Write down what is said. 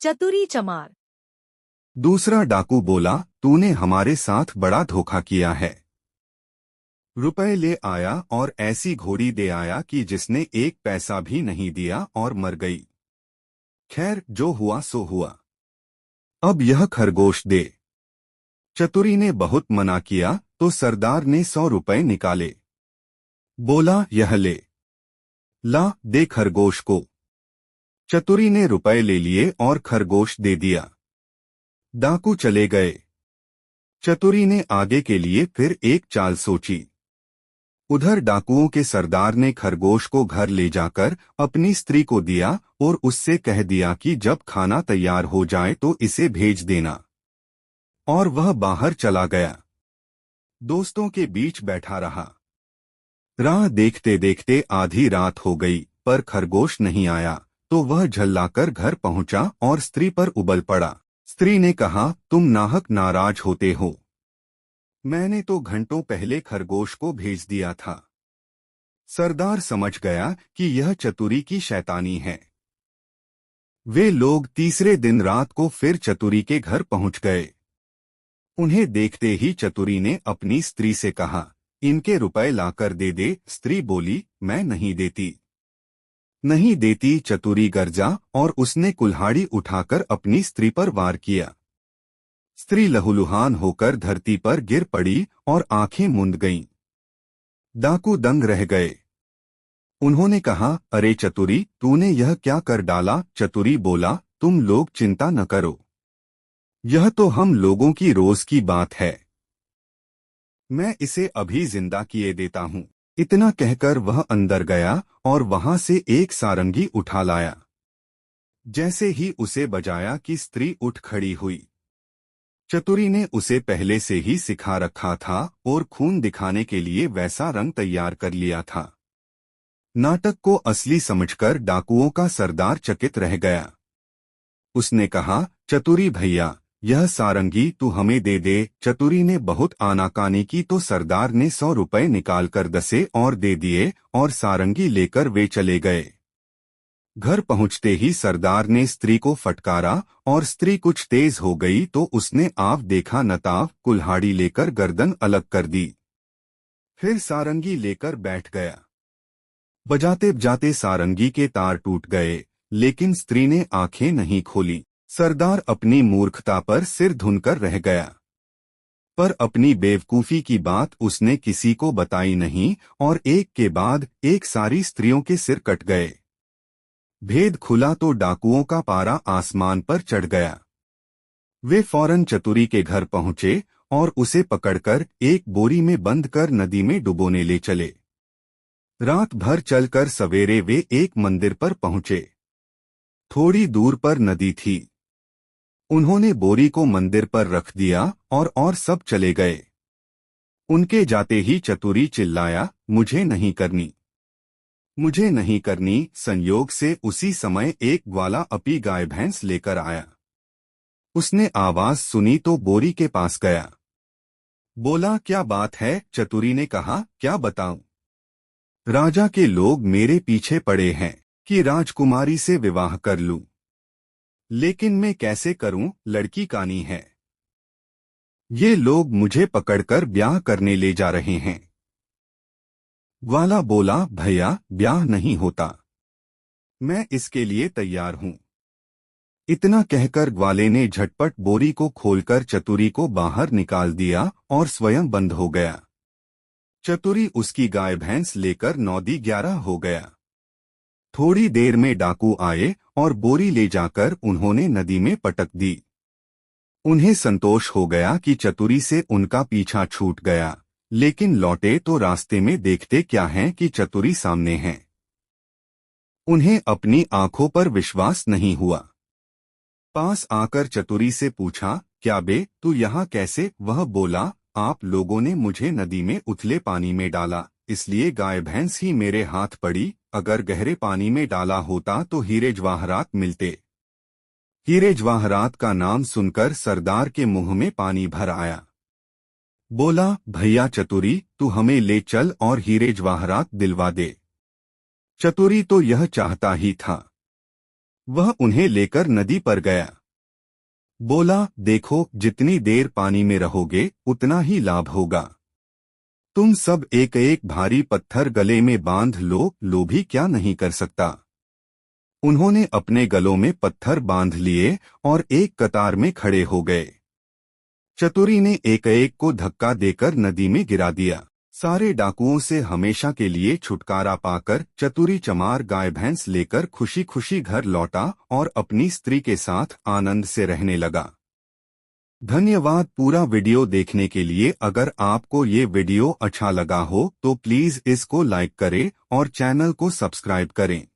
चतुरी चमार। दूसरा डाकू बोला, तूने हमारे साथ बड़ा धोखा किया है। रुपए ले आया और ऐसी घोड़ी दे आया कि जिसने एक पैसा भी नहीं दिया और मर गई। खैर, जो हुआ सो हुआ। अब यह खरगोश दे। चतुरी ने बहुत मना किया तो सरदार ने 100 रुपए निकाले। बोला, यह ले। ला, दे खरगोश को। चतुरी ने रुपए ले लिए और खरगोश दे दिया। डाकू चले गए। चतुरी ने आगे के लिए फिर एक चाल सोची। उधर डाकुओं के सरदार ने खरगोश को घर ले जाकर अपनी स्त्री को दिया और उससे कह दिया कि जब खाना तैयार हो जाए तो इसे भेज देना। और वह बाहर चला गया। दोस्तों के बीच बैठा रहा। राह देखते देखते आधी रात हो गई पर खरगोश नहीं आया तो वह झल्लाकर घर पहुंचा और स्त्री पर उबल पड़ा। स्त्री ने कहा, तुम नाहक नाराज होते हो। मैंने तो घंटों पहले खरगोश को भेज दिया था। सरदार समझ गया कि यह चतुरी की शैतानी है। वे लोग तीसरे दिन रात को फिर चतुरी के घर पहुंच गए। उन्हें देखते ही चतुरी ने अपनी स्त्री से कहा, इनके रुपए लाकर दे दे। स्त्री बोली, मैं नहीं देती। नहीं देती, चतुरी गरजा और उसने कुल्हाड़ी उठाकर अपनी स्त्री पर वार किया। स्त्री लहूलुहान होकर धरती पर गिर पड़ी और आंखें मूंद गईं। डाकू दंग रह गए। उन्होंने कहा, अरे चतुरी, तूने यह क्या कर डाला? चतुरी बोला, तुम लोग चिंता न करो, यह तो हम लोगों की रोज की बात है। मैं इसे अभी जिंदा किए देता हूँ। इतना कहकर वह अंदर गया और वहां से एक सारंगी उठा लाया। जैसे ही उसे बजाया कि स्त्री उठ खड़ी हुई। चतुरी ने उसे पहले से ही सिखा रखा था और खून दिखाने के लिए वैसा रंग तैयार कर लिया था। नाटक को असली समझकर डाकुओं का सरदार चकित रह गया। उसने कहा, चतुरी भैया, यह सारंगी तू हमें दे दे। चतुरी ने बहुत आनाकानी की तो सरदार ने 100 रुपए निकालकर दसे और दे दिए और सारंगी लेकर वे चले गए। घर पहुंचते ही सरदार ने स्त्री को फटकारा और स्त्री कुछ तेज हो गई तो उसने आव देखा नताव कुल्हाड़ी लेकर गर्दन अलग कर दी। फिर सारंगी लेकर बैठ गया। बजाते बजाते सारंगी के तार टूट गए, लेकिन स्त्री ने आंखें नहीं खोली। सरदार अपनी मूर्खता पर सिर धुनकर रह गया। पर अपनी बेवकूफी की बात उसने किसी को बताई नहीं और एक के बाद एक सारी स्त्रियों के सिर कट गए। भेद खुला तो डाकुओं का पारा आसमान पर चढ़ गया। वे फौरन चतुरी के घर पहुंचे और उसे पकड़कर एक बोरी में बंद कर नदी में डुबोने ले चले। रात भर चलकर सवेरे वे एक मंदिर पर पहुंचे। थोड़ी दूर पर नदी थी। उन्होंने बोरी को मंदिर पर रख दिया और सब चले गए। उनके जाते ही चतुरी चिल्लाया, मुझे नहीं करनी, मुझे नहीं करनी। संयोग से उसी समय एक ग्वाला अपनी गाय भैंस लेकर आया। उसने आवाज सुनी तो बोरी के पास गया। बोला, क्या बात है? चतुरी ने कहा, क्या बताऊं? राजा के लोग मेरे पीछे पड़े हैं कि राजकुमारी से विवाह कर लूं, लेकिन मैं कैसे करूं? लड़की कानी है। ये लोग मुझे पकड़कर ब्याह करने ले जा रहे हैं। ग्वाला बोला, भैया, ब्याह नहीं होता, मैं इसके लिए तैयार हूं। इतना कहकर ग्वाले ने झटपट बोरी को खोलकर चतुरी को बाहर निकाल दिया और स्वयं बंद हो गया। चतुरी उसकी गाय भैंस लेकर 9-11 हो गया। थोड़ी देर में डाकू आए और बोरी ले जाकर उन्होंने नदी में पटक दी। उन्हें संतोष हो गया कि चतुरी से उनका पीछा छूट गया, लेकिन लौटे तो रास्ते में देखते क्या हैं कि चतुरी सामने है। उन्हें अपनी आंखों पर विश्वास नहीं हुआ। पास आकर चतुरी से पूछा, क्या बे, तू यहाँ कैसे? वह बोला, आप लोगों ने मुझे नदी में उथले पानी में डाला, इसलिए गाय भैंस ही मेरे हाथ पड़ी। अगर गहरे पानी में डाला होता तो हीरे जवाहरात मिलते। हीरे जवाहरात का नाम सुनकर सरदार के मुंह में पानी भर आया। बोला, भैया चतुरी, तू हमें ले चल और हीरे जवाहरात दिलवा दे। चतुरी तो यह चाहता ही था। वह उन्हें लेकर नदी पर गया। बोला, देखो, जितनी देर पानी में रहोगे उतना ही लाभ होगा। तुम सब एक एक भारी पत्थर गले में बांध लो, लोभी क्या नहीं कर सकता। उन्होंने अपने गलों में पत्थर बांध लिए और एक कतार में खड़े हो गए। चतुरी ने एक एक को धक्का देकर नदी में गिरा दिया। सारे डाकुओं से हमेशा के लिए छुटकारा पाकर चतुरी चमार गाय भैंस लेकर खुशी खुशी घर लौटा और अपनी स्त्री के साथ आनंद से रहने लगा। धन्यवाद पूरा वीडियो देखने के लिए। अगर आपको ये वीडियो अच्छा लगा हो तो प्लीज इसको लाइक करें और चैनल को सब्सक्राइब करें।